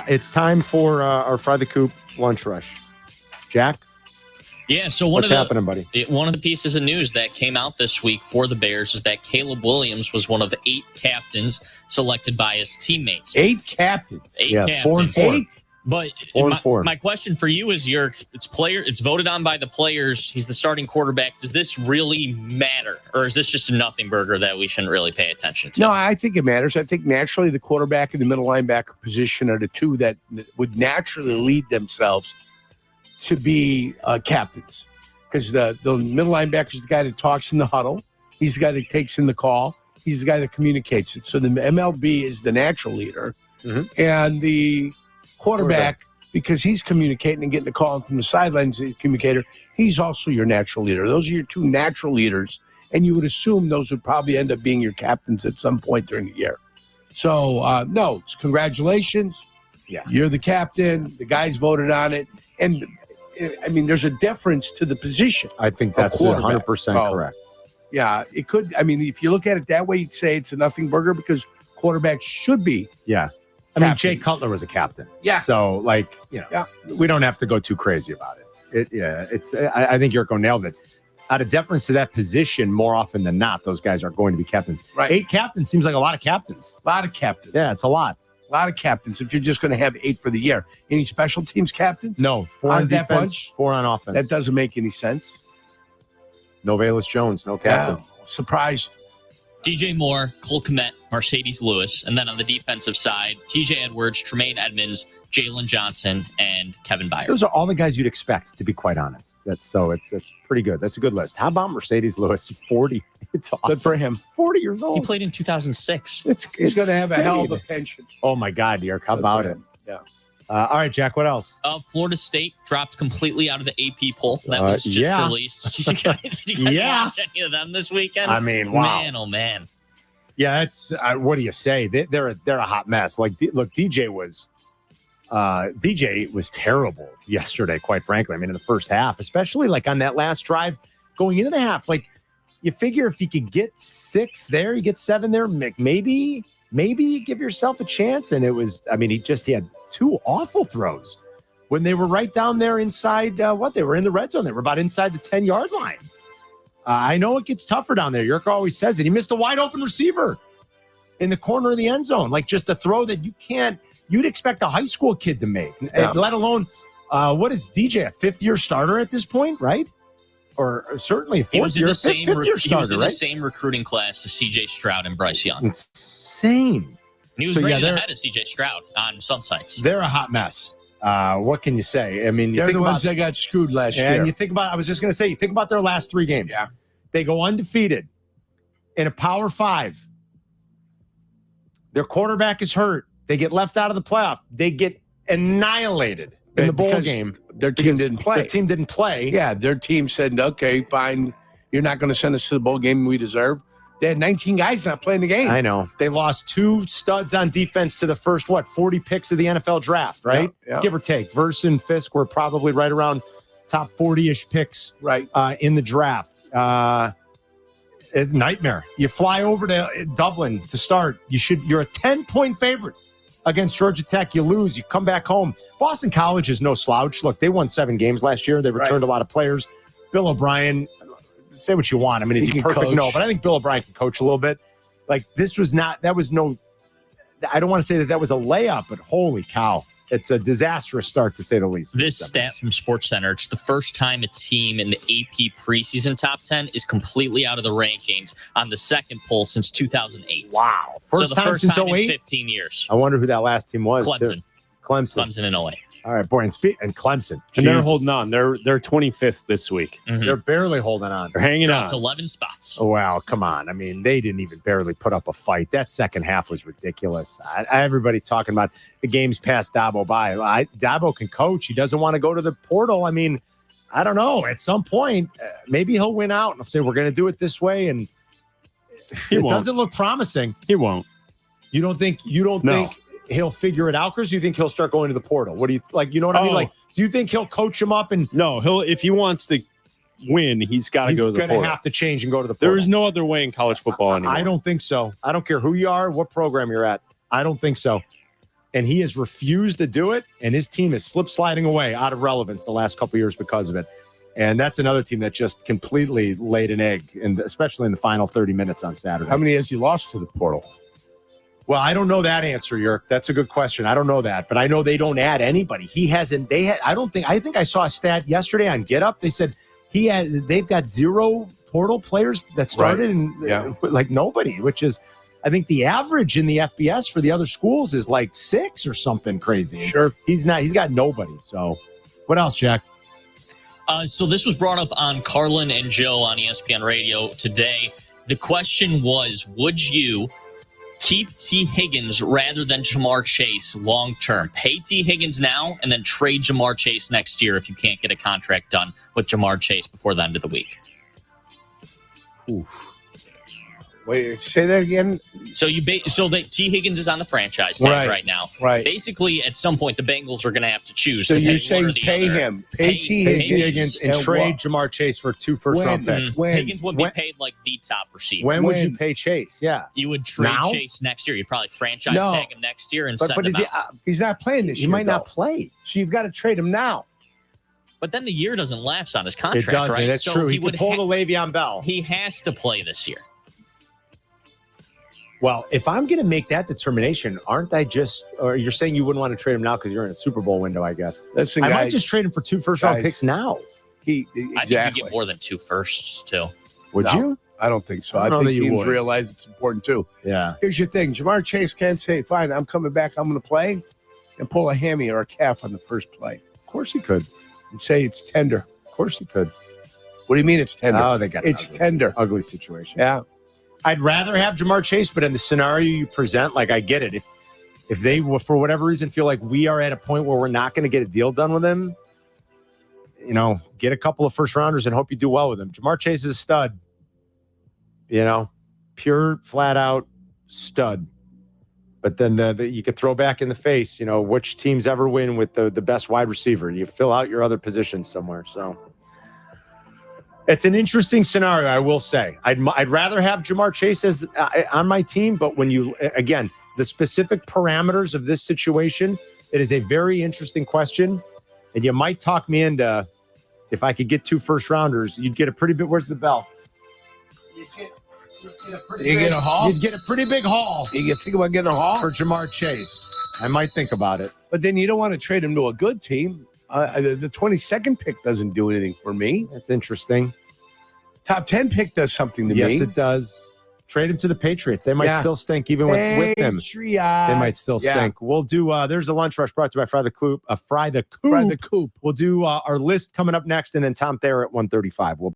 It's time for our Fry the Coop lunch rush. Jack? Yeah, so what's happening, buddy? One of the pieces of news that came out this week for the Bears is that Caleb Williams was one of 8 captains selected by his teammates. 8 captains? 8 yeah, captains. 4 and 4. 8? But my question for you is, it's voted on by the players. He's the starting quarterback. Does this really matter? Or is this just a nothing burger that we shouldn't really pay attention to? No, I think it matters. I think naturally the quarterback and the middle linebacker position are the two that would naturally lead themselves to be captains. Because the middle linebacker is the guy that talks in the huddle. He's the guy that takes in the call. He's the guy that communicates it. So the MLB is the natural leader. Mm-hmm. And the quarterback, because he's communicating and getting a call from the sidelines, the communicator, he's also your natural leader. Those are your two natural leaders, and you would assume those would probably end up being your captains at some point during the year. So, no, it's congratulations. Yeah, you're the captain. The guys voted on it. And, I mean, there's a difference to the position. I think that's 100% correct. Yeah, it could. I mean, if you look at it that way, you'd say it's a nothing burger because quarterbacks should be. Yeah. I mean, Jay Cutler was a captain. Yeah. So, we don't have to go too crazy about it. I think Jurko nailed it. Out of deference to that position, more often than not, those guys are going to be captains. Right. 8 captains seems like a lot of captains. A lot of captains. Yeah, it's a lot. A lot of captains if you're just going to have 8 for the year. Any special teams captains? No. 4 on defense, bunch? 4 on offense. That doesn't make any sense. No Velus Jones, no captain. Yeah, surprised. DJ Moore, Cole Kmet, Mercedes Lewis, and then on the defensive side, TJ Edwards, Tremaine Edmonds, Jalen Johnson, and Kevin Byard. Those are all the guys you'd expect, to be quite honest. That's pretty good. That's a good list. How about Mercedes Lewis? 40. It's awesome. Good for him. 40 years old. He played in 2006. He's going to have a hell of a pension. Oh my God, Dirk, how about it? Yeah. All right, Jack, what else? Florida State dropped completely out of the AP poll that was just released. Did you guys watch any of them this weekend? I mean, wow. Man, oh man. Yeah, it's what do you say? They're a hot mess. Like, look, DJ was terrible yesterday, quite frankly. I mean, in the first half, especially like on that last drive going into the half, like you figure if you could get 6 there, you get 7 there, maybe you give yourself a chance. And it was, I mean, he had 2 awful throws when they were right down there inside they were in the red zone. They were about inside the 10-yard line. I know it gets tougher down there. Jurko always says it. He missed a wide open receiver in the corner of the end zone. Like just a throw that you'd expect a high school kid to make, let alone, what is DJ, a 5th-year starter at this point, right? Or certainly a 4th-year starter, He was in the same recruiting class as CJ Stroud and Bryce Young. Insane. And he was rated ahead of CJ Stroud on some sites. They're a hot mess. What can you say? I mean, they're the ones that got screwed last year. And you think about, I was just going to say, you think about their last 3 games. Yeah. They go undefeated in a Power 5. Their quarterback is hurt. They get left out of the playoff. They get annihilated in the bowl game. Their team didn't play. Their team didn't play. Yeah, their team said, okay, fine. You're not going to send us to the bowl game we deserve. They had 19 guys not playing the game. I know. They lost 2 studs on defense to the first, 40 picks of the NFL draft, right? Yeah. Give or take. Verse and Fisk were probably right around top 40-ish picks in the draft. Nightmare. You fly over to Dublin to start. You're a 10-point favorite against Georgia Tech. You lose. You come back home. Boston College is no slouch. Look, they won 7 games last year. They returned a lot of players. Bill O'Brien, say what you want. I mean, is he perfect? Coach. No, but I think Bill O'Brien can coach a little bit. Like, I don't want to say that was a layup, but holy cow. It's a disastrous start, to say the least. This stat from SportsCenter, it's the first time a team in the AP preseason top 10 is completely out of the rankings on the second poll since 2008. Wow. First time since 08? In 15 years. I wonder who that last team was. Clemson. Too. Clemson in 08. All right, boy, and Clemson. And they're holding on. They're 25th this week. Mm-hmm. They're barely holding on. They're hanging Dropped on. 11 spots. Oh, wow, come on. I mean, they didn't even barely put up a fight. That second half was ridiculous. Everybody's talking about the games passed Dabo by. Dabo can coach. He doesn't want to go to the portal. I mean, I don't know. At some point, maybe he'll win out and he'll say, we're going to do it this way. And it doesn't look promising. He won't. You don't think he'll figure it out, Chris? Do you think he'll start going to the portal? What do you like? You know what I mean? Like, do you think he'll coach him up? And no, if he wants to win, he's got to go to the portal. He's going to have to change and go to the portal. There is no other way in college football anymore. I don't think so. I don't care who you are, what program you're at. I don't think so. And he has refused to do it, and his team is sliding away out of relevance the last couple of years because of it. And that's another team that just completely laid an egg, and especially in the final 30 minutes on Saturday. How many has he lost to the portal? Well, I don't know that answer, Yerk. That's a good question. I don't know that, but I know they don't add anybody. He hasn't. I think I saw a stat yesterday on Get Up. They said they've got 0 portal players that started, and like nobody, which is. I think the average in the FBS for the other schools is like 6 or something crazy. Sure. He's got nobody. So what else, Jack? So this was brought up on Carlin and Joe on ESPN Radio today. The question was, would you keep Tee Higgins rather than Jamar Chase long-term? Pay Tee Higgins now and then trade Jamar Chase next year if you can't get a contract done with Jamar Chase before the end of the week. Oof. Wait, say that again. So Tee Higgins is on the franchise tag right now. Right. Basically, at some point, the Bengals are going to have to choose. So you're saying pay him, pay Tee Higgins, and trade Jamar Chase for 2 first-round picks. Higgins would be paid like the top receiver. When would you pay Chase? Yeah, you would trade Chase next year. You'd probably franchise tag him next year and send him out. He's not playing this year. He might not play. So you've got to trade him now. But then the year doesn't lapse on his contract, it doesn't. right? That's true. He would pull the Le'Veon Bell. He has to play this year. Well, if I'm going to make that determination, aren't I just, or you're saying you wouldn't want to trade him now because you're in a Super Bowl window, I guess. Listen, I might just trade him for 2 first-round picks now. Exactly. I think you get more than 2 firsts, too. Would you? I don't think so. I think teams realize it's important, too. Yeah. Here's your thing. Jamar Chase can't say, fine, I'm coming back, I'm going to play, and pull a hammy or a calf on the first play. Of course he could. And say it's tender. Of course he could. What do you mean it's tender? Oh, they got it's tender. Ugly situation. Yeah. I'd rather have Jamar Chase, but in the scenario you present, like I get it. If they, for whatever reason, feel like we are at a point where we're not going to get a deal done with him, get a couple of first rounders and hope you do well with him. Jamar Chase is a stud. Pure, flat out stud. But then you could throw back in the face, which teams ever win with the best wide receiver. You fill out your other positions somewhere. So it's an interesting scenario, I will say. I'd rather have Jamar Chase as on my team, but when again, the specific parameters of this situation, it is a very interesting question. And you might talk me into, if I could get 2 first rounders, you'd get a pretty big, where's the bell? You get a haul? You'd get a pretty big haul. You think about getting a haul? For Jamar Chase. I might think about it. But then you don't want to trade him to a good team. The 22nd pick doesn't do anything for me. That's interesting. Top 10 pick does something to me. Yes, it does. Trade him to the Patriots. They might still stink even with them. They might still stink. We'll do, there's a lunch rush brought to you by Fry the Coop. Fry the Coop. We'll do our list coming up next, and then Tom Thayer at 1:35.